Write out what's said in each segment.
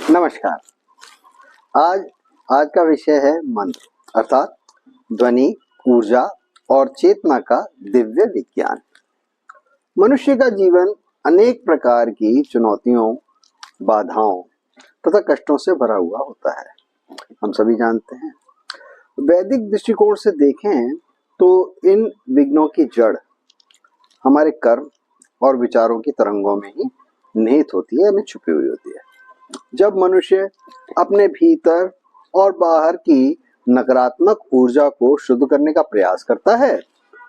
नमस्कार। आज आज का विषय है मंत्र अर्थात ध्वनि, ऊर्जा और चेतना का दिव्य विज्ञान। मनुष्य का जीवन अनेक प्रकार की चुनौतियों, बाधाओं तथा कष्टों से भरा हुआ होता है, हम सभी जानते हैं। वैदिक दृष्टिकोण से देखें तो इन विघ्नों की जड़ हमारे कर्म और विचारों की तरंगों में ही निहित होती है, यानी छुपी हुई होती है। जब मनुष्य अपने भीतर और बाहर की नकारात्मक ऊर्जा को शुद्ध करने का प्रयास करता है,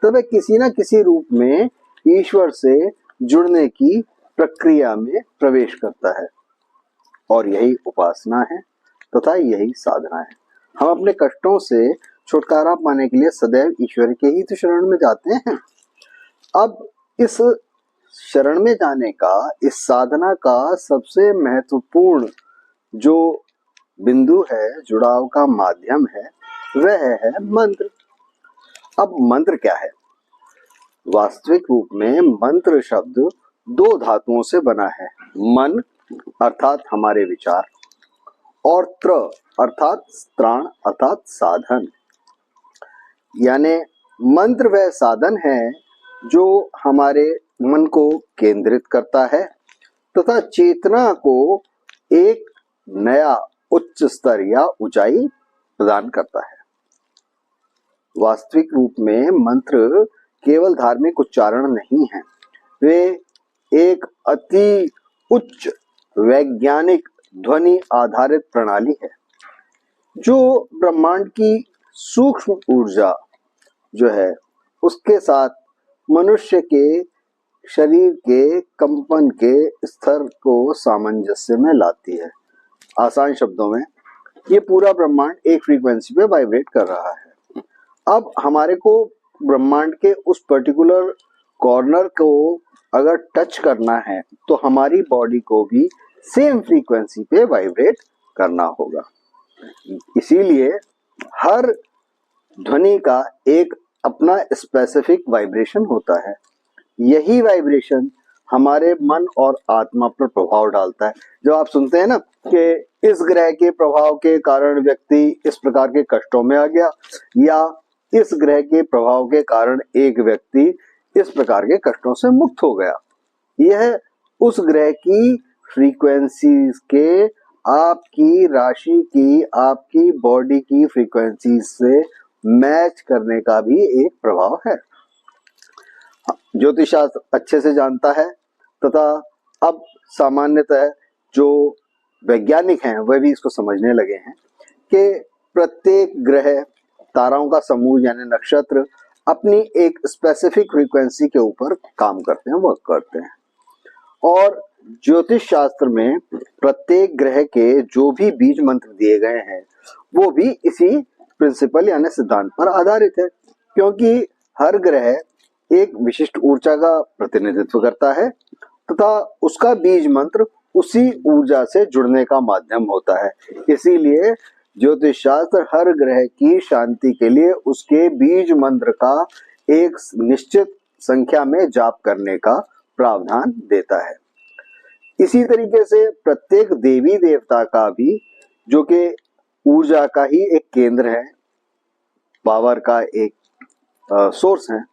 तब वह किसी न किसी रूप में ईश्वर से जुड़ने की प्रक्रिया में प्रवेश करता है, और यही उपासना है तथा यही साधना है। हम अपने कष्टों से छुटकारा पाने के लिए सदैव ईश्वर के ही तो शरण में जाते हैं। अब इस शरण में जाने का, इस साधना का सबसे महत्वपूर्ण जो बिंदु है, जुड़ाव का माध्यम है, वह है मंत्र। अब मंत्र क्या है? वास्तविक रूप में मंत्र शब्द दो धातुओं से बना है, मन अर्थात हमारे विचार और त्र अर्थात त्राण अर्थात साधन। यानी मंत्र वह साधन है जो हमारे मन को केंद्रित करता है तथा चेतना को एक नया उच्च स्तर या ऊंचाई प्रदान करता है। वास्तविक रूप में मंत्र केवल धार्मिक उच्चारण नहीं है, वे एक अति उच्च वैज्ञानिक ध्वनि आधारित प्रणाली है जो ब्रह्मांड की सूक्ष्म ऊर्जा जो है उसके साथ मनुष्य के शरीर के कंपन के स्तर को सामंजस्य में लाती है। आसान शब्दों में ये पूरा ब्रह्मांड एक फ्रीक्वेंसी पे वाइब्रेट कर रहा है। अब हमारे को ब्रह्मांड के उस पर्टिकुलर कॉर्नर को अगर टच करना है तो हमारी बॉडी को भी सेम फ्रीक्वेंसी पे वाइब्रेट करना होगा। इसीलिए हर ध्वनि का एक अपना स्पेसिफिक वाइब्रेशन होता है। यही वाइब्रेशन हमारे मन और आत्मा पर प्रभाव डालता है। जो आप सुनते हैं ना कि इस ग्रह के प्रभाव के कारण व्यक्ति इस प्रकार के कष्टों में आ गया, या इस ग्रह के प्रभाव के कारण एक व्यक्ति इस प्रकार के कष्टों से मुक्त हो गया, यह उस ग्रह की फ्रीक्वेंसीज के आपकी राशि की, आपकी बॉडी की फ्रीक्वेंसी से मैच करने का भी एक प्रभाव है। ज्योतिष शास्त्र अच्छे से जानता है तथा अब सामान्यतः जो वैज्ञानिक हैं वह भी इसको समझने लगे हैं कि प्रत्येक ग्रह, ताराओं का समूह यानी नक्षत्र अपनी एक स्पेसिफिक फ्रीक्वेंसी के ऊपर काम करते हैं, वर्क करते हैं। और ज्योतिष शास्त्र में प्रत्येक ग्रह के जो भी बीज मंत्र दिए गए हैं वो भी इसी प्रिंसिपल यानी सिद्धांत पर आधारित है, क्योंकि हर ग्रह एक विशिष्ट ऊर्जा का प्रतिनिधित्व करता है तथा उसका बीज मंत्र उसी ऊर्जा से जुड़ने का माध्यम होता है। इसीलिए ज्योतिष शास्त्र हर ग्रह की शांति के लिए उसके बीज मंत्र का एक निश्चित संख्या में जाप करने का प्रावधान देता है। इसी तरीके से प्रत्येक देवी देवता का भी, जो कि ऊर्जा का ही एक केंद्र है, पावर का एक सोर्स है,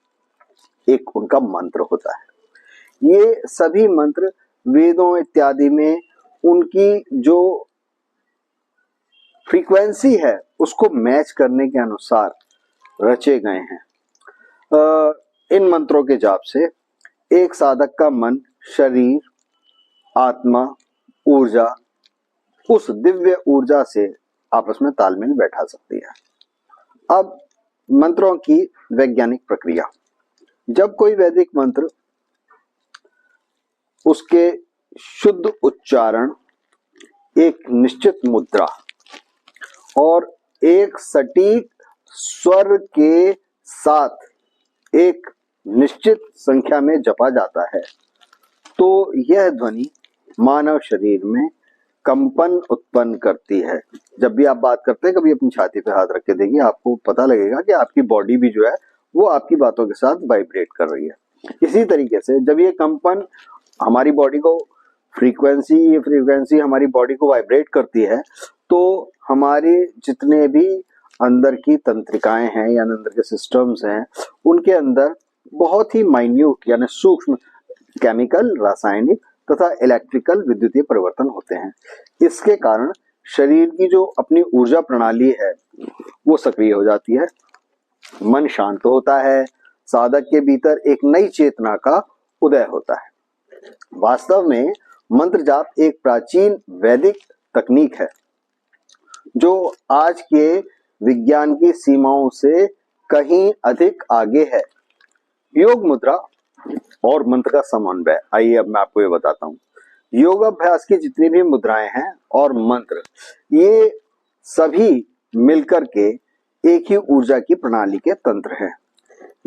एक उनका मंत्र होता है। ये सभी मंत्र वेदों इत्यादि में उनकी जो फ्रीक्वेंसी है उसको मैच करने के अनुसार रचे गए हैं। इन मंत्रों के जाप से एक साधक का मन, शरीर, आत्मा, ऊर्जा उस दिव्य ऊर्जा से आपस में तालमेल बैठा सकती है। अब मंत्रों की वैज्ञानिक प्रक्रिया। जब कोई वैदिक मंत्र, उसके शुद्ध उच्चारण, एक निश्चित मुद्रा और एक सटीक स्वर के साथ एक निश्चित संख्या में जपा जाता है तो यह ध्वनि मानव शरीर में कंपन उत्पन्न करती है। जब भी आप बात करते हैं, कभी अपनी छाती पे हाथ रख के देखिए, आपको पता लगेगा कि आपकी बॉडी भी जो है वो आपकी बातों के साथ वाइब्रेट कर रही है। इसी तरीके से जब ये कंपन हमारी बॉडी को ये फ्रीक्वेंसी हमारी बॉडी को वाइब्रेट करती है, तो हमारे जितने भी अंदर की तंत्रिकाएं हैं या अंदर के सिस्टम्स हैं, उनके अंदर बहुत ही माइन्यूट यानी सूक्ष्म केमिकल, रासायनिक तथा इलेक्ट्रिकल विद्युतीय परिवर्तन होते हैं। इसके कारण शरीर की जो अपनी ऊर्जा प्रणाली है वो सक्रिय हो जाती है, मन शांत होता है, साधक के भीतर एक नई चेतना का उदय होता है। वास्तव में मंत्र जाप एक प्राचीन वैदिक तकनीक है जो आज के विज्ञान की सीमाओं से कहीं अधिक आगे है। योग मुद्रा और मंत्र का समन्वय, आइए अब मैं आपको ये बताता हूँ। योग अभ्यास की जितनी भी मुद्राएं हैं और मंत्र, ये सभी मिलकर के एक ही ऊर्जा की प्रणाली के तंत्र हैं।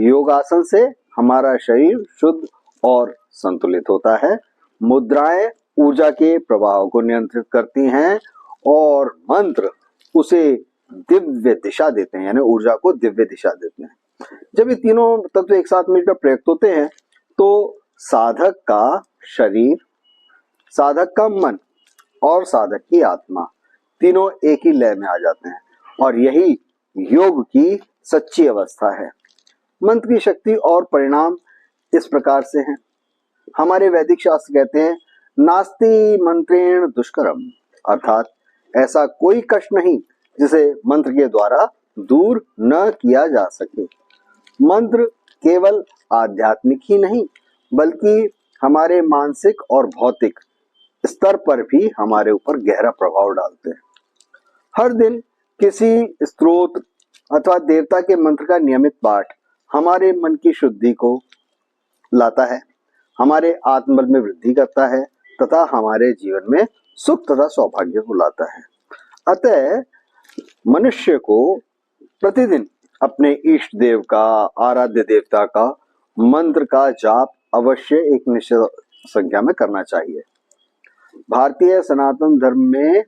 योगासन से हमारा शरीर शुद्ध और संतुलित होता है। मुद्राएं ऊर्जा के प्रवाह को नियंत्रित करती हैं और मंत्र उसे दिव्य दिशा देते हैं, यानी ऊर्जा को दिव्य दिशा देते हैं। जब ये तीनों तत्व एक साथ मिलकर प्रयुक्त होते हैं तो साधक का शरीर, साधक का मन और साधक की आत्मा तीनों एक ही लय में आ जाते हैं और यही योग की सच्ची अवस्था है। मंत्र की शक्ति और परिणाम इस प्रकार से हैं। हमारे वैदिक शास्त्र कहते हैं नास्ति मंत्रेण दुष्करम, अर्थात ऐसा कोई कष्ट नहीं जिसे मंत्र के द्वारा दूर न किया जा सके। मंत्र केवल आध्यात्मिक ही नहीं बल्कि हमारे मानसिक और भौतिक स्तर पर भी हमारे ऊपर गहरा प्रभाव डालते हैं। हर दिन किसी स्त्रोत अथवा देवता के मंत्र का नियमित पाठ हमारे मन की शुद्धि को लाता है, हमारे आत्मबल में वृद्धि करता है तथा हमारे जीवन में सुख तथा सौभाग्य को लाता है। अतः मनुष्य को प्रतिदिन अपने इष्ट देव का, आराध्य देवता का मंत्र का जाप अवश्य एक निश्चित संख्या में करना चाहिए। भारतीय सनातन धर्म में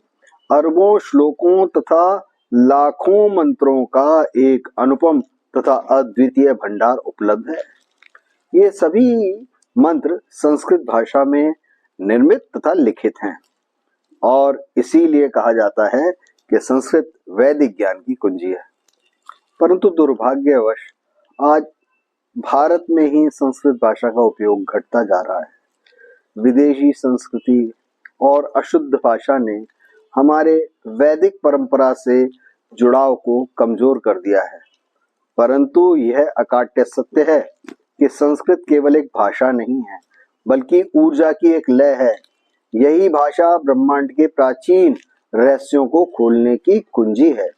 अरबों श्लोकों तथा लाखों मंत्रों का एक अनुपम तथा अद्वितीय भंडार उपलब्ध है। ये सभी मंत्र संस्कृत भाषा में निर्मित तथा लिखित हैं और इसीलिए कहा जाता है कि संस्कृत वैदिक ज्ञान की कुंजी है। परंतु दुर्भाग्यवश आज भारत में ही संस्कृत भाषा का उपयोग घटता जा रहा है। विदेशी संस्कृति और अशुद्ध भाषा ने हमारे वैदिक परंपरा से जुड़ाव को कमजोर कर दिया है। परंतु यह अकाट्य सत्य है कि संस्कृत केवल एक भाषा नहीं है बल्कि ऊर्जा की एक लय है। यही भाषा ब्रह्मांड के प्राचीन रहस्यों को खोलने की कुंजी है।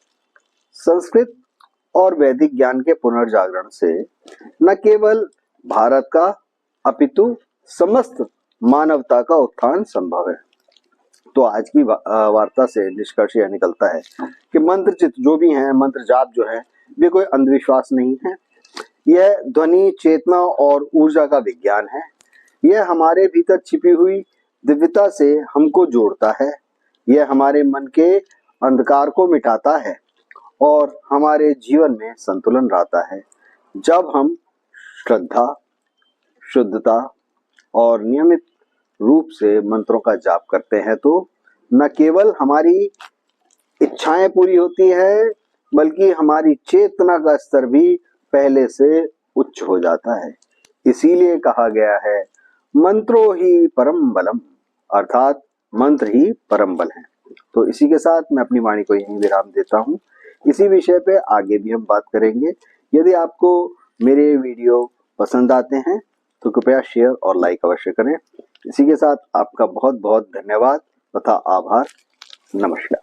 संस्कृत और वैदिक ज्ञान के पुनर्जागरण से न केवल भारत का अपितु समस्त मानवता का उत्थान संभव है। तो आज की वार्ता से निष्कर्ष यह निकलता है कि मंत्र चित्र जो भी हैं, मंत्र जाप जो है, वे कोई अंधविश्वास नहीं है। यह ध्वनि, चेतना और ऊर्जा का विज्ञान है। यह हमारे भीतर छिपी हुई दिव्यता से हमको जोड़ता है। यह हमारे मन के अंधकार को मिटाता है और हमारे जीवन में संतुलन लाता है। जब हम श्रद्धा, शुद्धता और नियमित रूप से मंत्रों का जाप करते हैं तो न केवल हमारी इच्छाएं पूरी होती हैं बल्कि हमारी चेतना का स्तर भी पहले से उच्च हो जाता है। इसीलिए कहा गया है मंत्रो ही परम बलम, अर्थात मंत्र ही परम बल है। तो इसी के साथ मैं अपनी वाणी को यहीं विराम देता हूँ। इसी विषय पे आगे भी हम बात करेंगे। यदि आपको मेरे वीडियो पसंद आते हैं तो कृपया शेयर और लाइक अवश्य करें। इसी के साथ आपका बहुत बहुत धन्यवाद तथा आभार। नमस्कार।